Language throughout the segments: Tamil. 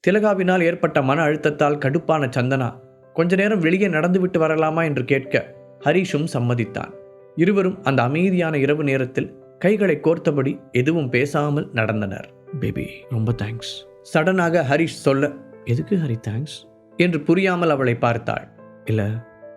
திலகாவினால் ஏற்பட்ட மன அழுத்தத்தால் கடுப்பான சந்தனா கொஞ்ச நேரம் வெளியே நடந்துவிட்டு வரலாமா என்று கேட்க ஹரிஷும் சம்மதித்தான். இருவரும் அந்த அமைதியான இரவு நேரத்தில் கைகளை கோர்த்தபடி எதுவும் பேசாமல் நடந்தனர். பேபி, ரொம்ப தேங்க்ஸ். சடனாக ஹரிஷ் சொல்ல, எதுக்கு ஹரி தேங்க்ஸ் என்று புரியாமல் அவளை பார்த்தாள். இல்லை,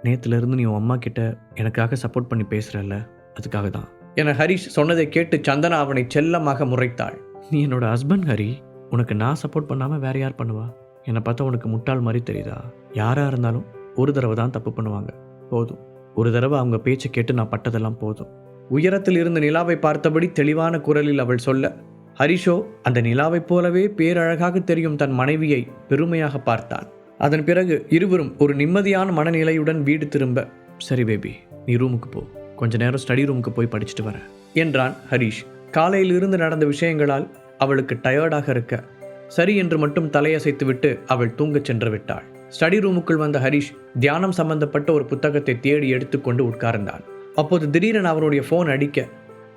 நேற்றுலேருந்து நீ உன் அம்மா கிட்ட எனக்காக சப்போர்ட் பண்ணி பேசுகிறல்ல, அதுக்காக தான் என ஹரிஷ் சொன்னதை கேட்டு சந்தனா அவனை செல்லமாக முறைத்தாள். நீ என்னோட ஹஸ்பண்ட் ஹரி, உனக்கு நான் சப்போர்ட் பண்ணாமல் வேற யார் பண்ணுவா? என்னை பார்த்தா உனக்கு முட்டாள் மாதிரி தெரியுதா? யாராக இருந்தாலும் ஒரு தடவை தான் தப்பு பண்ணுவாங்க. போதும், ஒரு தடவை அவங்க பேச்சை கேட்டு நான் பட்டதெல்லாம் போதும். உயரத்தில் இருந்து நிலாவை பார்த்தபடி தெளிவான குரலில் அவள் சொல்ல, ஹரிஷோ அந்த நிலாவைப் போலவே பேரழகாக தெரியும் தன் மனைவியை பெருமையாக பார்த்தான். அதன் பிறகு இருவரும் ஒரு நிம்மதியான மனநிலையுடன் வீடு திரும்ப, சரி பேபி, நீ ரூமுக்கு போ, கொஞ்ச நேரம் ஸ்டடி ரூமுக்கு போய் படிச்சுட்டு வரேன் என்றான் ஹரிஷ். காலையில் இருந்து நடந்த விஷயங்களால் அவளுக்கு டயர்டாக இருக்க சரி என்று மட்டும் தலையசைத்துவிட்டு அவள் தூங்கச் சென்று விட்டாள். ஸ்டடி ரூமுக்குள் வந்த ஹரிஷ் தியானம் சம்பந்தப்பட்ட ஒரு புத்தகத்தை தேடி எடுத்துக்கொண்டு உட்கார்ந்தான். அப்போது திடீரென அவனுடைய போன் அடிக்க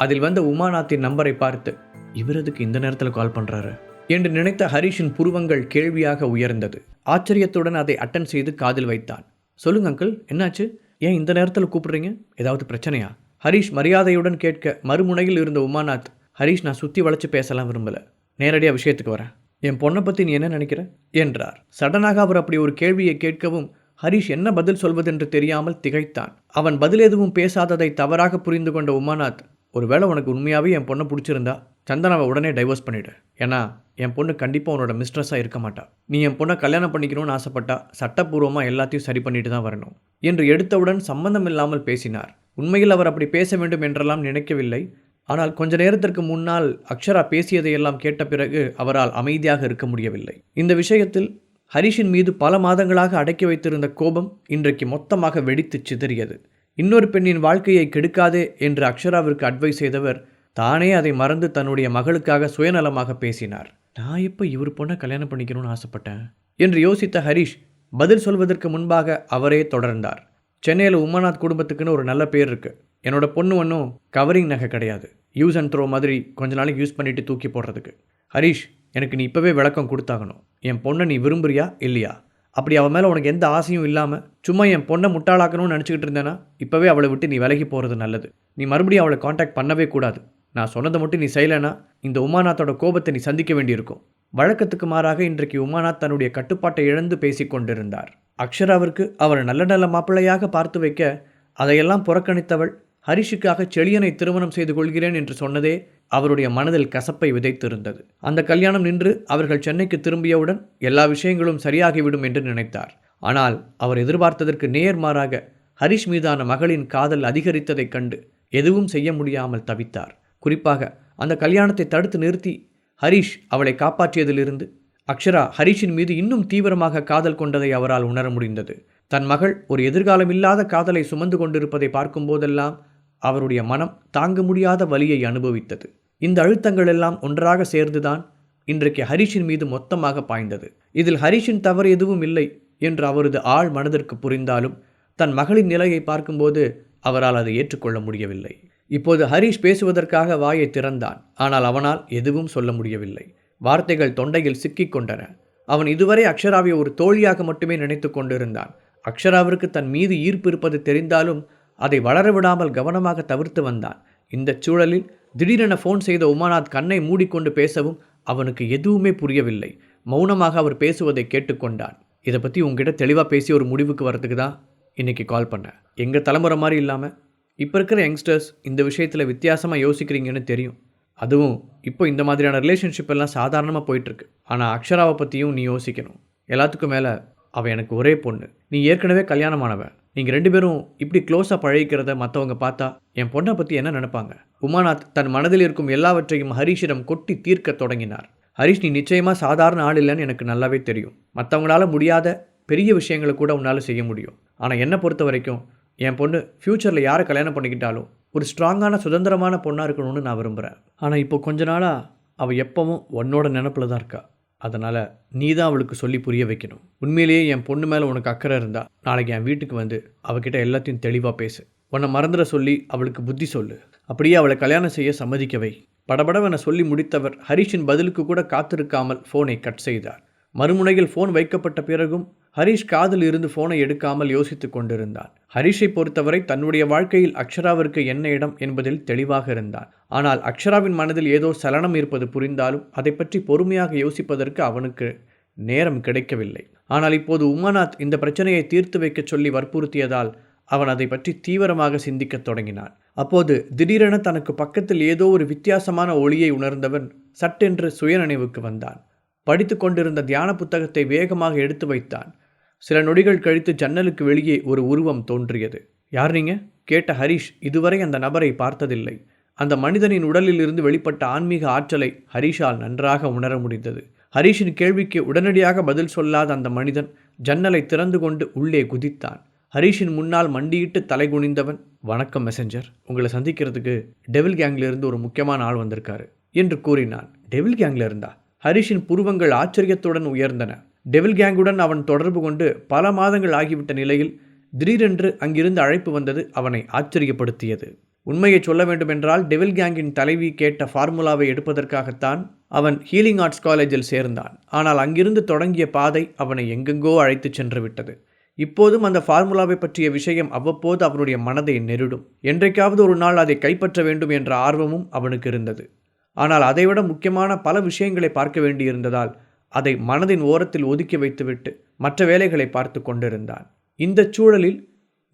அதில் வந்த உமாநாத்தின் நம்பரை பார்த்து, இவரதுக்கு இந்த நேரத்தில் கால் பண்றாரு என்று நினைத்த ஹரிஷின் புருவங்கள் கேள்வியாக உயர்ந்தது. ஆச்சரியத்துடன் அதை அட்டன் செய்து காதில் வைத்தான். சொல்லுங்க அங்கிள், என்னாச்சு? ஏன் இந்த நேரத்தில் கூப்பிடுறீங்க? ஏதாவது பிரச்சனையா? ஹரிஷ் மரியாதையுடன் கேட்க மறுமுனையில் இருந்த உமாநாத், ஹரிஷ், நான் சுற்றி வளைச்சு பேசலாம் விரும்பல, நேரடியாக விஷயத்துக்கு வரேன். என் பொண்ணை பற்றி நீ என்ன நினைக்கிற என்றார். சடனாக அவர் அப்படி ஒரு கேள்வியை கேட்கவும் ஹரிஷ் என்ன பதில் சொல்வதென்று தெரியாமல் திகைத்தான். அவன் பதில் எதுவும் பேசாததை தவறாக புரிந்து கொண்ட உமாநாத், ஒருவேளை உனக்கு உண்மையாகவே என் பொண்ணை பிடிச்சிருந்தா சந்தனாவை உடனே டைவர்ஸ் பண்ணிவிடு. ஏன்னா என் பொண்ணு கண்டிப்பாக உன்னோட மிஸ்ட்ரஸாக இருக்க மாட்டா. நீ என் பொண்ணை கல்யாணம் பண்ணிக்கணும்னு ஆசைப்பட்டா சட்டப்பூர்வமாக எல்லாத்தையும் சரி பண்ணிட்டு தான் வரணும் என்று எடுத்தவுடன் சம்பந்தம் இல்லாமல் பேசினார். உண்மையில் அவர் அப்படி பேச வேண்டும் என்றெல்லாம் நினைக்கவில்லை. ஆனால் கொஞ்ச நேரத்திற்கு முன்னால் அக்ஷரா பேசியதையெல்லாம் கேட்ட பிறகு அவரால் அமைதியாக இருக்க முடியவில்லை. இந்த விஷயத்தில் ஹரிஷின் மீது பல மாதங்களாக அடக்கி வைத்திருந்த கோபம் இன்றைக்கு மொத்தமாக வெடித்து சிதறியது. இன்னொரு பெண்ணின் வாழ்க்கையை கெடுக்காதே என்று அக்ஷராவிற்கு அட்வைஸ் செய்தவர் தானே அதை மறந்து தன்னுடைய மகளுக்காக சுயநலமாக பேசினார். நான் எப்போ இவர் பொண்ணை கல்யாணம் பண்ணிக்கணும்னு ஆசைப்பட்டேன் என்று யோசித்த ஹரிஷ் பதில் சொல்வதற்கு முன்பாக அவரே தொடர்ந்தார். சென்னையில் உமாநாத் குடும்பத்துக்குன்னு ஒரு நல்ல பேர் இருக்குது. என்னோட பொண்ணு ஒன்றும் கவரிங் நகை கிடையாது, யூஸ் அண்ட் த்ரோ மாதிரி கொஞ்ச நாளைக்கு யூஸ் பண்ணிவிட்டு தூக்கி போடுறதுக்கு. ஹரிஷ், எனக்கு நீ இப்போவே விளக்கம் கொடுத்தாகணும். என் பொண்ணை நீ விரும்புறியா இல்லையா? அப்படி அவன் மேலே உனக்கு எந்த ஆசையும் இல்லாமல் சும்மா என் பொண்ணை முட்டாளாக்கணும்னு நினச்சிக்கிட்டு இருந்தேன்னா இப்போவே அவளை விட்டு நீ விலகி போகிறது நல்லது. நீ மறுபடியும் அவளை காண்டாக்ட் பண்ணவே கூடாது. நான் சொன்னதை மட்டும் நீ செய்யலைன்னா இந்த உமாநாத்தோட கோபத்தை நீ சந்திக்க வேண்டியிருக்கும். வழக்கத்துக்கு மாறாக இன்றைக்கு உமாநாத் தன்னுடைய கட்டுப்பாட்டை இழந்து பேசி கொண்டிருந்தார். அக்ஷராவிற்கு அவரை நல்ல நல்ல மாப்பிள்ளையாக பார்த்து வைக்க அதையெல்லாம் புறக்கணித்தவள் ஹரிஷுக்காக செழியனை திருமணம் செய்து கொள்கிறேன் என்று சொன்னதே அவருடைய மனதில் கசப்பை விதைத்திருந்தது. அந்த கல்யாணம் நின்று அவர்கள் சென்னைக்கு திரும்பியவுடன் எல்லா விஷயங்களும் சரியாகிவிடும் என்று நினைத்தார். ஆனால் அவர் எதிர்பார்த்ததற்கு நேர்மாறாக ஹரிஷ் மீதான மகளின் காதல் அதிகரித்ததைக் கண்டு எதுவும் செய்ய முடியாமல் தவித்தார். குறிப்பாக அந்த கல்யாணத்தை தடுத்து நிறுத்தி ஹரிஷ் அவளை காப்பாற்றியதிலிருந்து அக்ஷரா ஹரிஷின் மீது இன்னும் தீவிரமாக காதல் கொண்டதை அவரால் உணர முடிந்தது. தன் மகள் ஒரு எதிர்காலமில்லாத காதலை சுமந்து கொண்டிருப்பதை பார்க்கும் போதெல்லாம் அவருடைய மனம் தாங்க முடியாத வலியை அனுபவித்தது. இந்த அழுத்தங்கள் எல்லாம் ஒன்றாக சேர்ந்துதான் இன்றைக்கு ஹரிஷின் மீது மொத்தமாக பாய்ந்தது. இதில் ஹரிஷின் தவறு எதுவும் இல்லை என்று அவரது ஆழ் மனதிற்கு புரிந்தாலும் தன் மகளின் நிலையை பார்க்கும்போது அவரால் அதை ஏற்றுக்கொள்ள முடியவில்லை. இப்போது ஹரிஷ் பேசுவதற்காக வாயை திறந்தான். ஆனால் அவனால் எதுவும் சொல்ல முடியவில்லை. வார்த்தைகள் தொண்டையில் சிக்கிக் கொண்டன. அவன் இதுவரை அக்ஷராவை ஒரு தோழியாக மட்டுமே நினைத்து கொண்டிருந்தான். அக்ஷராவிற்கு தன் மீது ஈர்ப்பு இருப்பது தெரிந்தாலும் அதை வளரவிடாமல் கவனமாக தவிர்த்து வந்தான். இந்த சூழலில் திடீரென ஃபோன் செய்த உமாநாத் கண்ணை மூடிக்கொண்டு பேசவும் அவனுக்கு எதுவுமே புரியவில்லை. மௌனமாக அவர் பேசுவதை கேட்டுக்கொண்டான். இதை பற்றி உங்ககிட்ட தெளிவாக பேசி ஒரு முடிவுக்கு வரதுக்கு தான் இன்றைக்கி கால் பண்ணேன். எங்கள் தலைமுறை மாதிரி இல்லாமல் இப்போ இருக்கிற யங்ஸ்டர்ஸ் இந்த விஷயத்தில் வித்தியாசமாக யோசிக்கிறீங்கன்னு தெரியும். அதுவும் இப்போ இந்த மாதிரியான ரிலேஷன்ஷிப் எல்லாம் சாதாரணமாக போயிட்டுருக்கு. ஆனால் அக்ஷராவை பற்றியும் நீ யோசிக்கணும். எல்லாத்துக்கும் மேலே அவள் எனக்கு ஒரே பொண்ணு. நீ ஏற்கனவே கல்யாணமானவன். நீங்கள் 2 பேரும் இப்படி க்ளோஸாக பழகிக்கிறத மற்றவங்க பார்த்தா என் பொண்ணை பற்றி என்ன நினைப்பாங்க? உமாநாத் தன் மனதில் இருக்கும் எல்லாவற்றையும் ஹரிஷிடம் கொட்டி தீர்க்க தொடங்கினார். ஹரிஷ், நீ நிச்சயமாக சாதாரண ஆள் இல்லைன்னு எனக்கு நல்லாவே தெரியும். மற்றவங்களால முடியாத பெரிய விஷயங்களை கூட உன்னால் செய்ய முடியும். ஆனால் என்னை பொறுத்த வரைக்கும் என் பொண்ணு ஃப்யூச்சரில் யாரை கல்யாணம் பண்ணிக்கிட்டாலும் ஒரு ஸ்ட்ராங்கான சுதந்திரமான பொண்ணாக இருக்கணும்னு நான் விரும்புகிறேன். ஆனால் இப்போ கொஞ்ச நாளாக அவள் எப்பவும் உன்னோட நினப்பில் தான் இருக்கா. அதனால் நீ தான் அவளுக்கு சொல்லி புரிய வைக்கணும். உண்மையிலேயே என் பொண்ணு மேலே உனக்கு அக்கறை இருந்தால் நாளைக்கு என் வீட்டுக்கு வந்து அவகிட்ட எல்லாத்தையும் தெளிவாக பேசு. உன்னை மறந்துட சொல்லி அவளுக்கு புத்தி சொல்லு. அப்படியே அவளை கல்யாணம் செய்ய சம்மதிக்கவை. படபடவென சொல்லி முடித்தவர் ஹரிஷின் பதிலுக்கு கூட காத்திருக்காமல் ஃபோனை கட் செய்தார். மறுமுனையில் ஃபோன் வைக்கப்பட்ட பிறகும் ஹரிஷ் காதில் இருந்து ஃபோனை எடுக்காமல் யோசித்துக் கொண்டிருந்தான். ஹரிஷை பொறுத்தவரை தன்னுடைய வாழ்க்கையில் அக்ஷராவிற்கு என்ன இடம் என்பதில் தெளிவாக இருந்தான். ஆனால் அக்ஷராவின் மனதில் ஏதோ சலனம் இருப்பது புரிந்தாலும் அதை பற்றி பொறுமையாக யோசிப்பதற்கு அவனுக்கு நேரம் கிடைக்கவில்லை. ஆனால் இப்போது உமாநாத் இந்த பிரச்சனையை தீர்த்து வைக்க சொல்லி வற்புறுத்தியதால் அவன் அதை பற்றி தீவிரமாக சிந்திக்கத் தொடங்கினான். அப்போது திடீரென தனக்கு பக்கத்தில் ஏதோ ஒரு வித்தியாசமான ஒளியை உணர்ந்தவன் சட்டென்று சுயநினைவுக்கு வந்தான். படித்து கொண்டிருந்த தியான புத்தகத்தை வேகமாக எடுத்து வைத்தான். சில நொடிகள் கழித்து ஜன்னலுக்கு வெளியே ஒரு உருவம் தோன்றியது. யார் நீங்க? கேட்ட ஹரிஷ் இதுவரை அந்த நபரை பார்த்ததில்லை. அந்த மனிதனின் உடலில் இருந்து வெளிப்பட்ட ஆன்மீக ஆற்றலை ஹரிஷால் நன்றாக உணர முடிந்தது. ஹரிஷின் கேள்விக்கு உடனடியாக பதில் சொல்லாத அந்த மனிதன் ஜன்னலை திறந்து கொண்டு உள்ளே குதித்தான். ஹரிஷின் முன்னால் மண்டியிட்டு தலை குனிந்தவன், வணக்கம் மெசஞ்சர், உங்களை சந்திக்கிறதுக்கு டெவில் கேங்ல இருந்து ஒரு முக்கியமான ஆள் வந்திருக்காரு என்று கூறினான். டெவில் கேங்ல இருந்தா? ஹரிஷின் புருவங்கள் ஆச்சரியத்துடன் உயர்ந்தன. டெவில் கேங்குடன் அவன் தொடர்பு கொண்டு பல மாதங்கள் ஆகிவிட்ட நிலையில் திடீரென்று அங்கிருந்து அழைப்பு வந்தது அவனை ஆச்சரியப்படுத்தியது. உண்மையை சொல்ல வேண்டுமென்றால் டெவில் கேங்கின் தலைவி கேட்ட ஃபார்முலாவை எடுப்பதற்காகத்தான் அவன் ஹீலிங் ஆர்ட்ஸ் காலேஜில் சேர்ந்தான். ஆனால் அங்கிருந்து தொடங்கிய பாதை அவனை எங்கெங்கோ அழைத்து சென்று விட்டது. இப்போதும் அந்த ஃபார்முலாவை பற்றிய விஷயம் அவ்வப்போது அவனுடைய மனதை நெருடும். என்றைக்காவது ஒரு நாள் அதை கைப்பற்ற வேண்டும் என்ற ஆர்வமும் அவனுக்கு இருந்தது. ஆனால் அதைவிட முக்கியமான பல விஷயங்களை பார்க்க வேண்டியிருந்ததால் அதை மனதின் ஓரத்தில் ஒதுக்கி வைத்துவிட்டு மற்ற வேலைகளை பார்த்து கொண்டிருந்தான். இந்த சூழலில்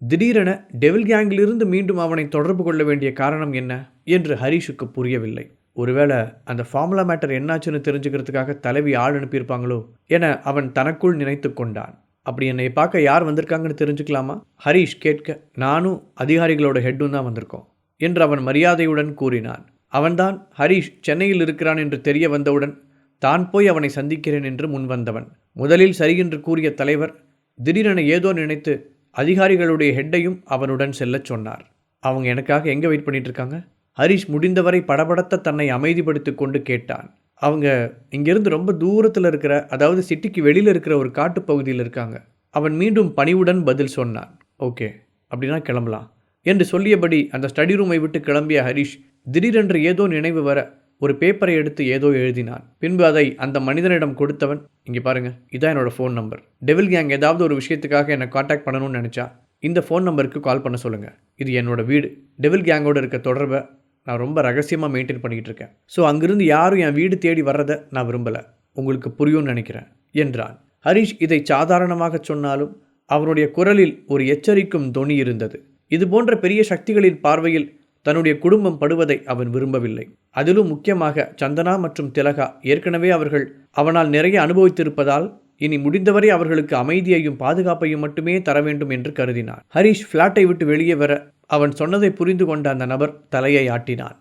திடீரென டெவில் கேங்கிலிருந்து மீண்டும் அவனை தொடர்பு கொள்ள வேண்டிய காரணம் என்ன என்று ஹரிஷுக்கு புரியவில்லை. ஒருவேளை அந்த ஃபார்முலா மேட்டர் என்னாச்சுன்னு தெரிஞ்சுக்கிறதுக்காக தலைவி ஆள் அனுப்பியிருப்பாங்களோ என அவன் தனக்குள் நினைத்து கொண்டான். அப்படி என்னை பார்க்க யார் வந்திருக்காங்கன்னு தெரிஞ்சுக்கலாமா? ஹரிஷ் கேட்க, நானும் அதிகாரிகளோட ஹெட்டும் தான் வந்திருக்கோம் என்று அவன் மரியாதையுடன் கூறினான். அவன்தான் ஹரிஷ் சென்னையில் இருக்கிறான் என்று தெரிய வந்தவுடன் தான் போய் அவனை சந்திக்கிறேன் என்று முன்வந்தவன். முதலில் சரி என்று கூறிய தலைவர் திடீரென ஏதோ நினைத்து அதிகாரிகளுடைய ஹெட்டையும் அவனுடன் செல்லச் சொன்னார். அவங்க எனக்காக எங்கே வெயிட் பண்ணிட்டு இருக்காங்க? ஹரிஷ் முடிந்தவரை படபடத்த தன்னை அமைதிப்படுத்தி கொண்டு கேட்டான். அவங்க இங்கிருந்து ரொம்ப தூரத்தில் இருக்கிற, அதாவது சிட்டிக்கு வெளியில் இருக்கிற ஒரு காட்டு பகுதியில் இருக்காங்க. அவன் மீண்டும் பணிவுடன் பதில் சொன்னான். ஓகே, அப்படின்னா கிளம்பலாம் என்று சொல்லியபடி அந்த ஸ்டடி ரூமை விட்டு கிளம்பிய ஹரிஷ் திடீரென்று ஏதோ நினைவு வர ஒரு பேப்பரை எடுத்து ஏதோ எழுதினான். பின்பு அதை அந்த மனிதனிடம் கொடுத்தவன், இங்கே பாருங்க, இதான் என்னோட ஃபோன் நம்பர். டெவில் கேங் ஏதாவது ஒரு விஷயத்துக்காக என்னை காண்டாக்ட் பண்ணணும்னு நினச்சா இந்த ஃபோன் நம்பருக்கு கால் பண்ண சொல்லுங்கள். இது என்னோட வீடு. டெவில் கேங்கோடு இருக்க தொடர்பை நான் ரொம்ப ரகசியமாக மெயின்டைன் பண்ணிக்கிட்டு இருக்கேன். ஸோ அங்கிருந்து யாரும் என் வீடு தேடி வர்றதை நான் விரும்பலை. உங்களுக்கு புரியும்னு நினைக்கிறேன் என்றான். ஹரிஷ் இதை சாதாரணமாக சொன்னாலும் அவனுடைய குரலில் ஒரு எச்சரிக்கும் தொனி இருந்தது. இது போன்ற பெரிய சக்திகளின் பார்வையில் தன்னுடைய குடும்பம் படுவதை அவன் விரும்பவில்லை. அதிலும் முக்கியமாக சந்தனா மற்றும் திலகா ஏற்கனவே அவர்கள் அவனால் நிறைய அனுபவித்திருப்பதால் இனி முடிந்தவரை அவர்களுக்கு அமைதியையும் பாதுகாப்பையும் மட்டுமே தர வேண்டும் என்று கருதினான். ஹரிஷ் ஃப்ளாட்டை விட்டு வெளியே வர அவன் சொன்னதை புரிந்து கொண்ட அந்த நபர் தலையை ஆட்டினான்.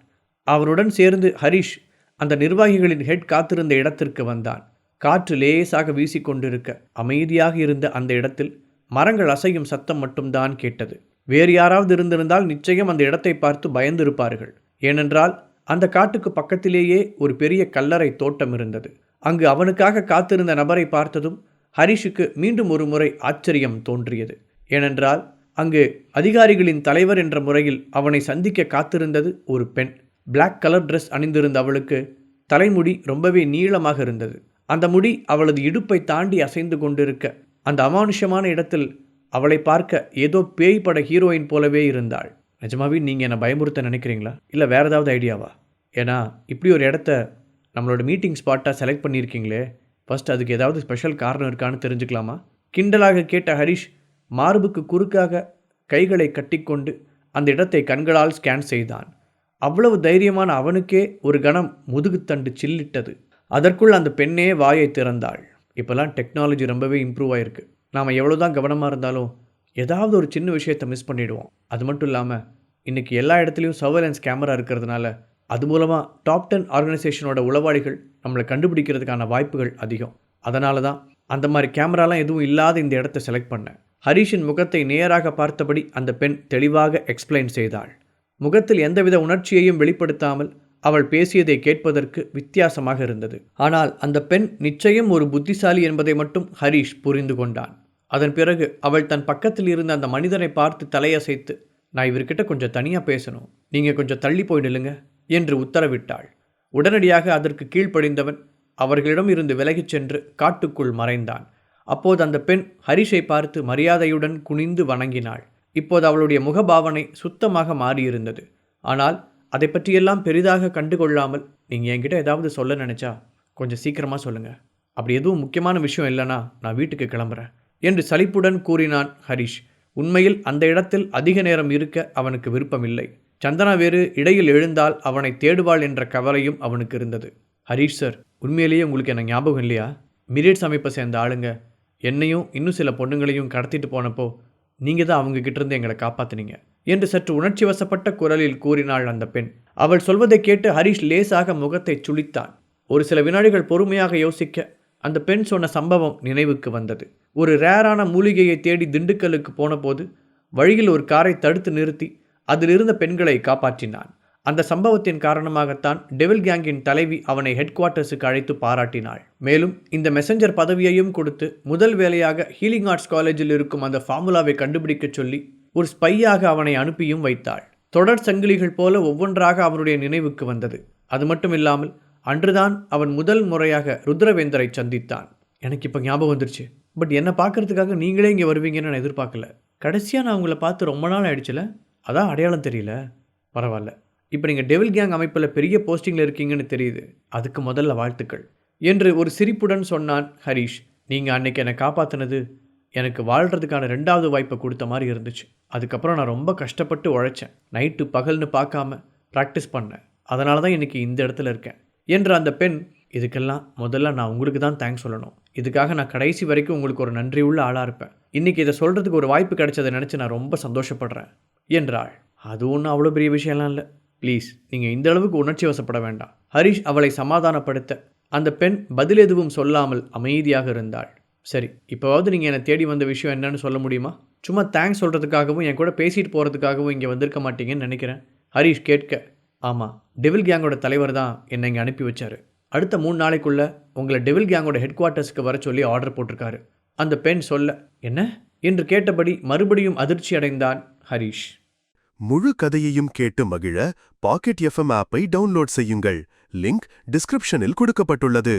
அவனுடன் சேர்ந்து ஹரிஷ் அந்த நிர்வாகிகளின் ஹெட் காத்திருந்த இடத்திற்கு வந்தான். காற்று லேசாக வீசிக்கொண்டிருக்க அமைதியாக இருந்த அந்த இடத்தில் மரங்கள் அசையும் சத்தம் மட்டும்தான் கேட்டது. வேறு யாராவது இருந்திருந்தால் நிச்சயம் அந்த இடத்தை பார்த்து பயந்திருப்பார்கள். ஏனென்றால் அந்த காட்டுக்கு பக்கத்திலேயே ஒரு பெரிய கல்லறை தோட்டம் இருந்தது. அங்கு அவனுக்காக காத்திருந்த நபரை பார்த்ததும் ஹரிஷுக்கு மீண்டும் ஒரு முறை ஆச்சரியம் தோன்றியது. ஏனென்றால் அங்கு அதிகாரிகளின் தலைவர் என்ற முறையில் அவனை சந்திக்க காத்திருந்தது ஒரு பெண். பிளாக் கலர் ட்ரெஸ் அணிந்திருந்த அவளுக்கு தலைமுடி ரொம்பவே நீளமாக இருந்தது. அந்த முடி அவளது இடுப்பை தாண்டி அசைந்து கொண்டிருக்க அந்த அமானுஷ்யமான இடத்தில் அவளை பார்க்க ஏதோ பேய் பட ஹீரோயின் போலவே இருந்தாள். நிஜமாவே நீங்கள் என்னை பயமுறுத்த நினைக்கிறீங்களா, இல்லை வேறு ஏதாவது ஐடியாவா? ஏன்னா இப்படி ஒரு இடத்த நம்மளோட மீட்டிங் ஸ்பாட்டாக செலக்ட் பண்ணியிருக்கீங்களே, ஃபஸ்ட் அதுக்கு ஏதாவது ஸ்பெஷல் காரணம் இருக்கான்னு தெரிஞ்சுக்கலாமா? கிண்டலாக கேட்ட ஹரிஷ் மார்புக்கு குறுக்காக கைகளை கட்டிக்கொண்டு அந்த இடத்தை கண்களால் ஸ்கேன் செய்தான். அவ்வளவு தைரியமான அவனுக்கே ஒரு கணம் முதுகுத்தண்டு சில்லிட்டது. அதற்குள் அந்த பெண்ணே வாயை திறந்தாள். இப்போல்லாம் டெக்னாலஜி ரொம்பவே இம்ப்ரூவ் ஆகிருக்கு. நாம் எவ்வளோ தான் கவனமாக இருந்தாலும் ஏதாவது ஒரு சின்ன விஷயத்தை மிஸ் பண்ணிவிடுவோம். அது மட்டும் இல்லாமல் இன்றைக்கி எல்லா இடத்துலையும் சர்வேலன்ஸ் கேமரா இருக்கிறதுனால அது மூலமாக டாப் 10 ஆர்கனைசேஷனோட உளவாளிகள் நம்மளை கண்டுபிடிக்கிறதுக்கான வாய்ப்புகள் அதிகம். அதனால தான் அந்த மாதிரி கேமராலாம் எதுவும் இல்லாத இந்த இடத்த செலக்ட் பண்ணேன். ஹரிஷின் முகத்தை நேராக பார்த்தபடி அந்த பெண் தெளிவாக எக்ஸ்பிளைன் செய்தாள். முகத்தில் எந்தவித உணர்ச்சியையும் வெளிப்படுத்தாமல் அவள் பேசியதை கேட்பதற்கு வித்தியாசமாக இருந்தது. ஆனால் அந்த பெண் நிச்சயம் ஒரு புத்திசாலி என்பதை மட்டும் ஹரிஷ் புரிந்து கொண்டான். அதன் பிறகு அவள் தன் பக்கத்தில் இருந்த அந்த மனிதனை பார்த்து தலையசைத்து, நான் இவர்கிட்ட கொஞ்சம் தனியாக பேசணும், நீங்கள் கொஞ்சம் தள்ளி போயிடுங்க என்று உத்தரவிட்டாள். உடனடியாக அதற்கு கீழ்ப்படிந்தவன் அவர்களிடம் இருந்து விலகிச் சென்று காட்டுக்குள் மறைந்தான். அப்போது அந்த பெண் ஹரிஷை பார்த்து மரியாதையுடன் குனிந்து வணங்கினாள். இப்போது அவளுடைய முகபாவனை சுத்தமாக மாறியிருந்தது. ஆனால் அதை பற்றியெல்லாம் பெரிதாக கண்டுகொள்ளாமல், நீங்கள் என்கிட்ட ஏதாவது சொல்ல நினைச்சா கொஞ்சம் சீக்கிரமாக சொல்லுங்கள். அப்படி எதுவும் முக்கியமான விஷயம் இல்லைனா நான் வீட்டுக்கு கிளம்புறேன் என்று சலிப்புடன் கூறினான் ஹரிஷ். உண்மையில் அந்த இடத்தில் அதிக நேரம் இருக்க அவனுக்கு விருப்பமில்லை. சந்தனா வேறு இடையில் எழுந்தால் அவனை தேடுவாள் என்ற கவலையும் அவனுக்கு இருந்தது. ஹரிஷ் சார், உண்மையிலேயே உங்களுக்கு என்ன ஞாபகம் இல்லையா? மிரியட்ஸ் அமைப்பை சேர்ந்த ஆளுங்க என்னையும் இன்னும் சில பொண்ணுங்களையும் கடத்திட்டு போனப்போ நீங்கள் தான் அவங்க கிட்டேருந்து எங்களை காப்பாற்றினீங்க என்று சற்று உணர்ச்சி வசப்பட்ட குரலில் கூறினாள் அந்த பெண். அவள் சொல்வதை கேட்டு ஹரிஷ் லேசாக முகத்தை சுளித்தான். ஒரு சில வினாடிகள் பொறுமையாக யோசிக்க அந்த பெண் சொன்ன சம்பவம் நினைவுக்கு வந்தது. ஒரு ரேரான மூலிகையை தேடி திண்டுக்கல்லுக்கு போனபோது வழியில் ஒரு காரை தடுத்து நிறுத்தி அதில் இருந்த பெண்களை காப்பாற்றினான். அந்த சம்பவத்தின் காரணமாகத்தான் டெவில் கேங்கின் தலைவி அவனை ஹெட் குவார்ட்டர்ஸுக்கு அழைத்து பாராட்டினாள். மேலும் இந்த மெசஞ்சர் பதவியையும் கொடுத்து முதல் வேலையாக ஹீலிங் ஆர்ட்ஸ் காலேஜில் இருக்கும் அந்த ஃபார்முலாவை கண்டுபிடிக்க சொல்லி ஒரு ஸ்பையாக அவனை அனுப்பியும் வைத்தாள். தொடர் சங்கிலிகள் போல ஒவ்வொன்றாக அவனுடைய நினைவுக்கு வந்தது. அது மட்டும் இல்லாமல் அன்றுதான் அவன் முதல் முறையாக ருத்ரவேந்தரை சந்தித்தான். எனக்கு இப்போ ஞாபகம் வந்துருச்சு. பட் என்னை பார்க்கறதுக்காக நீங்களே இங்கே வருவீங்கன்னு நான் எதிர்பார்க்கல. கடைசியாக நான் உங்களை பார்த்து ரொம்ப நாள் ஆயிடுச்சுல, அதான் அடையாளம் தெரியல. பரவாயில்ல, இப்போ நீங்கள் டெவில் கேங் அமைப்பில் பெரிய போஸ்டிங்கில் இருக்கீங்கன்னு தெரியுது. அதுக்கு முதல்ல வாழ்த்துக்கள் என்று ஒரு சிரிப்புடன் சொன்னான் ஹரிஷ். நீங்கள் அன்னைக்கு என்னை காப்பாற்றினது எனக்கு வாழ்கிறதுக்கான 2வது வாய்ப்பை கொடுத்த மாதிரி இருந்துச்சு. அதுக்கப்புறம் நான் ரொம்ப கஷ்டப்பட்டு உழைச்சேன். நைட்டு பகல்னு பார்க்காம ப்ராக்டிஸ் பண்ணேன். அதனால தான் இன்றைக்கி இந்த இடத்துல இருக்கேன் என்று அந்த பெண், இதுக்கெல்லாம் முதல்ல நான் உங்களுக்கு தான் தேங்க்ஸ் சொல்லணும். இதுக்காக நான் கடைசி வரைக்கும் உங்களுக்கு ஒரு நன்றி உள்ள ஆளாக இருப்பேன். இன்றைக்கி இதை சொல்கிறதுக்கு ஒரு வாய்ப்பு கிடைச்சதை நினச்சி நான் ரொம்ப சந்தோஷப்படுறேன் என்றாள். அது ஒன்றும் அவ்வளோ பெரிய விஷயம்லாம் இல்லை. ப்ளீஸ், நீங்கள் இந்த அளவுக்கு உணர்ச்சி வசப்பட வேண்டாம். ஹரிஷ் அவளை சமாதானப்படுத்த அந்த பெண் பதில் எதுவும் சொல்லாமல் அமைதியாக இருந்தாள். சரி, இப்போவாவது நீங்கள் என்னை தேடி வந்த விஷயம் என்னன்னு சொல்ல முடியுமா? சும்மா தேங்க்ஸ் சொல்கிறதுக்காகவும் என் கூட பேசிட்டு போகிறதுக்காகவும் இங்கே வந்திருக்க மாட்டீங்கன்னு நினைக்கிறேன். ஹரிஷ் கேட்க, ஆமாம், டெவில் கேங்கோட தலைவர் தான் என்னை இங்கே அனுப்பி வச்சார். அடுத்த 3 நாளைக்குள்ளே உங்களை டெவில் கேங்கோட ஹெட் குவார்ட்டர்ஸ்க்கு வர சொல்லி ஆர்டர் போட்டிருக்காரு. அந்த பெண் சொல்ல, என்ன என்று கேட்டபடி மறுபடியும் அதிர்ச்சி அடைந்தான் ஹரிஷ். முழு கதையையும் கேட்டு மகிழ பாக்கெட் FM ஆப்பை டவுன்லோட் செய்யுங்கள். லிங்க் டிஸ்கிரிப்ஷனில் கொடுக்கப்பட்டுள்ளது.